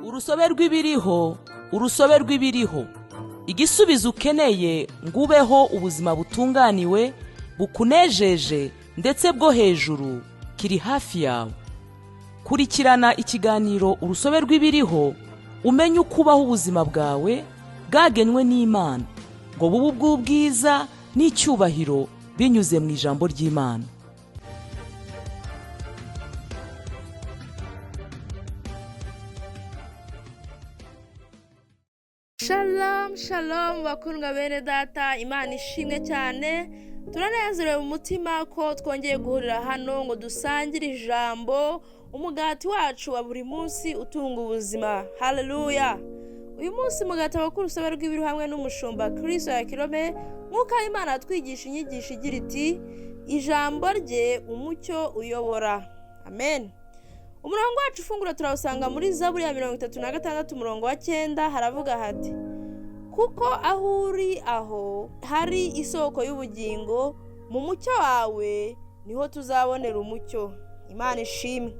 urusobe rw'ibiriho, urusobe rw'ibiriho. Igisubizo ukeneye ngo ubeho ubuzima butunganiwe, bukunejeje ndetse bwo hejuru kiri hafi yawe. Kurikirana ikiganiro urusobe rw'ibiriho, umenye uko ubaho ubuzima bwawe bwagenwe n'Imana ngo bube ubw'ubwiza n'icyubahiro binyuze mu ijambo ry'Imana. Shalom shalom bakundwa bene data, Imana ishimwe cyane. Turanezerewe mu mutima ko twongeye guhurira hano ngo dusangire ijambo, umugati wacu wa buri munsi utunga ubuzima. Haleluya. Uyu munsi mugati abakuru urusobe rw'ibiriho hamwe n'umushumba Kristo ya Kirome, nk'uko Imana atwigisha inyigisho igira iti ijambo rye umucyo uyobora. Amen. Umurongo wacu ufungura turawusanga muri Zaburi ya 36 umurongo wa 9, haravuga hati: kuko aho uri aho hari isoko y'ubugingo, mu mucyo wawe niho tuzabonera umucyo. Imana ishimwe.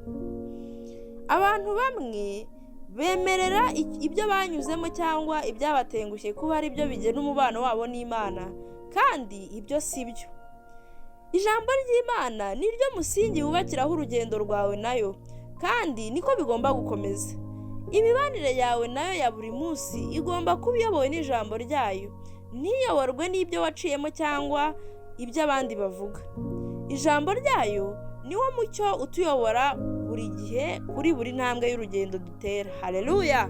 Abantu bamwe bemerera ibyo banyuzemo cyangwa ibyabatengushye kuba ari byo bigena umubano wabo n'Imana, kandi ibyo si byo. Ijambo ry'Imana ni ryo musingi wubakiraho urugendo rwawe nayo, kandi niko bigomba gukomeza. Imibanire yawe nayo ya buri munsi igomba kuba iyobowe n'ijambo ryayo, ntiyoborwe n'ibyo waciyemo cyangwa ibyo abandi bavuga. Ijambo ryayo niwo mucyo utuyobora buri gihe kuri buri ntambwe y'urugendo dutera. Haleluya.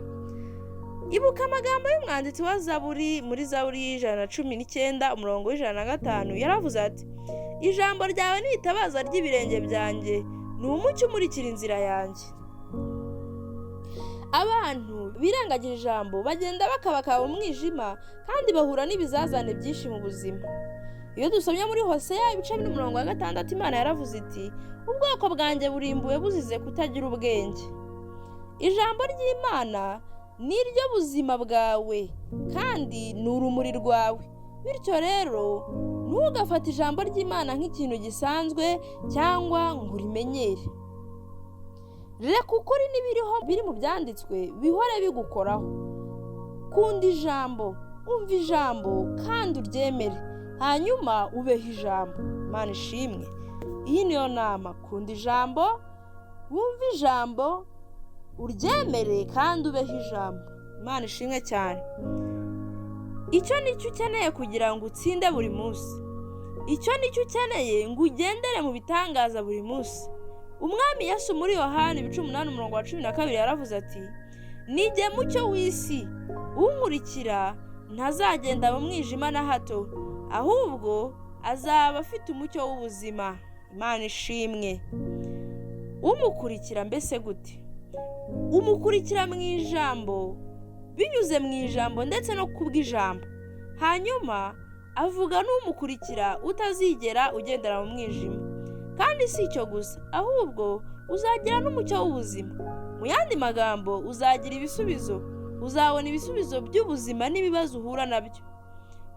Ibuka amagambo y'umwanditsi wa Zaburi muri Zaburi 119 umurongo w'105, yaravuze ati: ijambo ryawe ni itabaza ry'ibirenge byanjye, ni umucyo umurikira inzira yanjye. Abantu birengagije ijambo bagenda bakabakaba mu mwijima, kandi bahura n'ibizazane byinshi mu buzima. Iyo dusomye muri Hoseya ibice 6, Imana yaravuze iti: ubwoko bwanjye burimbuwe buzize kutagira ubwenge. Ijambo ry'Imana ni ryo buzima bwawe, kandi ni urumuri rwawe. Bityo rero ntugafate ijambo ry'Imana nk'ikintu gisanzwe cyangwa ngo urimenyere. Reka ukuri n'ibiriho biri mu byanditswe bihore bigukoraho. Kunda ijambo, umva ijambo kandi uryemere, hanyuma ubeho ijambo. Imana ishimwe. Iyi niyo nama: kunda ijambo, wumva ijambo, uryemere kandi ubeho ijambo. Imana ishimwe cyane. Icyo nicyo ukeneye kugira ngo utsinde buri munsi. Icyo nicyo ukeneye ngo ugendere mu bitangaza buri munsi. Umwami Yesu muri Yohana 8:12 yaravuze ati: nijye mucyo w'isi, unkurikira ntazagenda mu mwijima na hato, ahubwo azaba afite umucyo w'ubuzima. Imana ishimwe. Umukurikira mbese gute? Umukurikira mu ijambo, binyuze mu ijambo ndetse no kubw'ijambo. Hanyuma avuga n'umukurikira utazigera ugendera mu mwijima. Kandi si icyo gusa, ahubwo uzagira n'umucyo w'ubuzima. Mu yandi magambo, uzagira ibisubizo, uzabona ibisubizo by'ubuzima n'ibibazo uhura nabyo.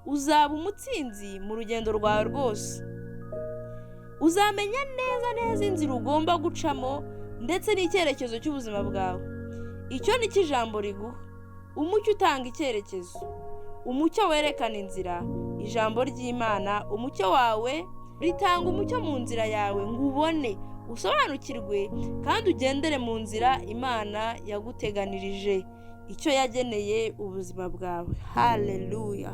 Uzaba umutsinzi mu rugendo rwawe rwose. Uzamenya neza inzira ugomba gucamo ndetse n'icyerekezo cy'ubuzima bwawe. Icyo ni cyo ijambo riguha: umucyo utanga icyerekezo, umucyo werekana inzira. Ijambo ry'Imana, umucyo wawe, ritanga umucyo mu nzira yawe ngo ubone, usobanukirwe kandi ugendere mu nzira Imana yaguteganirije, icyo yageneye ubuzima bwawe. Haleluya.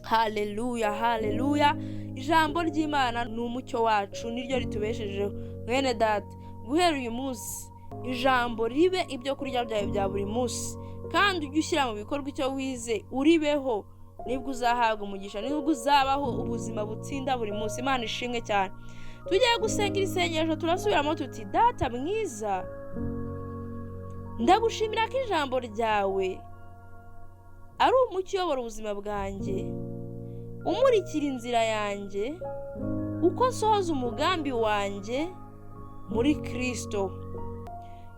Haleluya, haleluya. Ijambo ry'Imana ni umucyo wacu, niryo ritubeshejeho. Mwene data, guhera uyu munsi ijambo ribe ibyo kurya byawe bya buri munsi, kandi ujye ushyira mu bikorwa icyo wize, uribeho. Nibwo uzahabwa umugisha, nibwo uzabaho ubuzima butsinda buri munsi. Imana ishimwe cyane. Tugiye gusenga isengesho, turasubiramo tuti: data mwiza, ndagushimira ko ijambo ryawe ari umucyo uyobora ubuzima bwanjye, umurikira inzira yanjye, uko nsohoza umugambi wanjye muri Kristo.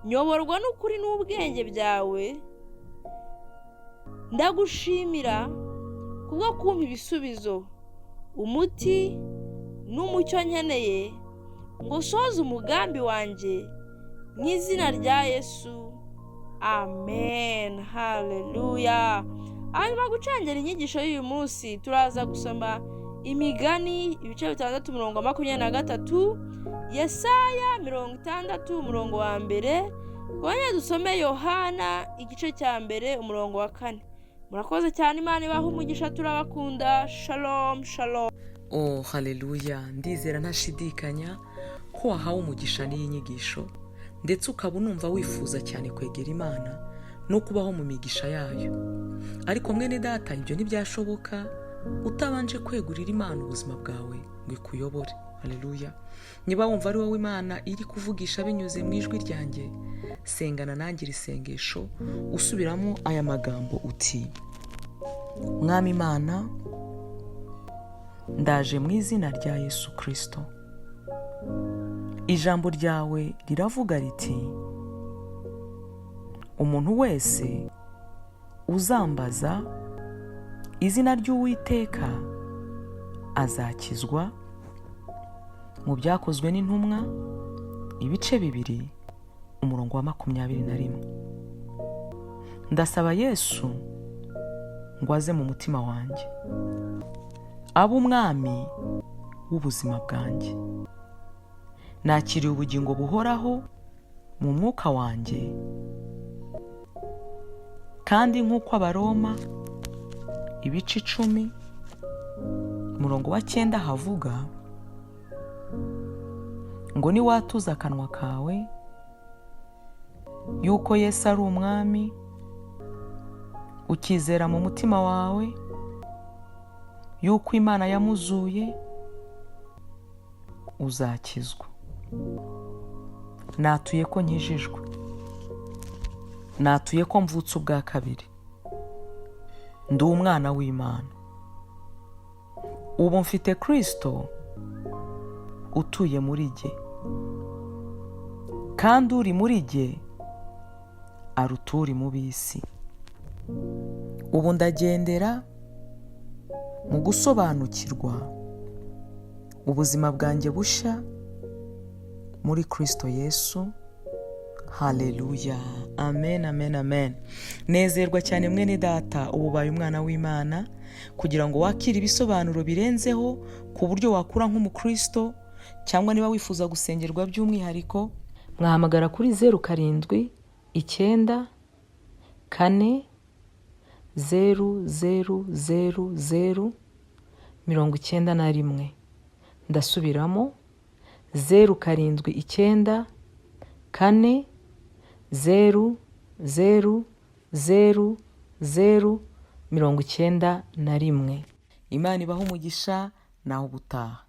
Nyoborwa n'ukuri n'ubwenge byawe. Ndagushimira kubwo kumpa ibisubizo, umuti n'umucyo nkeneye ngo soze umugambi wanjye mu izina rya Yesu. amen. Haleluya. Hanyuma gucengera inyigisho y'uyu munsi turaza gusoma Imigani ibice 6:23, Yesaya 60:1, twongere dusome Yohana igice cya mbere 4. Murakoze cyane, Imana ibaha umugisha, turabakunda. Shalom shalom. Oh haleluya, ndizera ntashidikanya ko wahawe umugisha n'iyi nyigisho, ndetse ukaba unumva wifuza cyane kwegera Imana no kubaho mu migisha yayo. Ariko mwene data, ibyo ntibyashoboka utabanje kwegurira Imana ubuzima bwawe ngo ikuyobore. Haleluya. Niba wumva ari wowe Imana iri kuvugisha binyuze mu ijwi ryanjye, sengana nanjye iri sengesho usubiramo aya magambo uti: Mwami Imana, ndaje mu izina rya Yesu Kristo. Ijambo ryawe riravuga riti, umuntu wese uzambaza izina ry'Uwiteka azakizwa. Mu Byakozwe n'Intumwa ibice 2:21. Ndasaba Yesu ngo aze mu mutima wanjye, abe umwami w'ubuzima bwanjye. Nakiriye ubugingo buhoraho mu mwuka wanjye, kandi nk'uko Abaroma ibice 10:9 havuga ngo niwatuza akanwa kawe yuko Yesu ari umwami, ukizera mu mutima wawe yuko Imana yamuzuye, uzakizwa. Natuye ko nkijijwe, natuye ko mvutse ubwa kabiri, ndi umwana w'Imana. Ubu mfite Kristo utuye muri jye, kandi uri muri jye aruta uri mu b'isi. Ubu ndagendera mu gusobanukirwa ubuzima bwanjye bushya muri Kristo Yesu. Haleluya. Amen, amen, amen. Nezerwa cyane mwene data, ubu ubaye umwana w'Imana. Kugira ngo wakire ibisobanuro birenzeho ku buryo wakura nk'umukristo, cyangwa niba wifuza gusengerwa by'umwihariko, mwahamagara kuri 0794000091. Ndasubiramo 0794000091. Imana ibaha umugisha, naho ubutaha.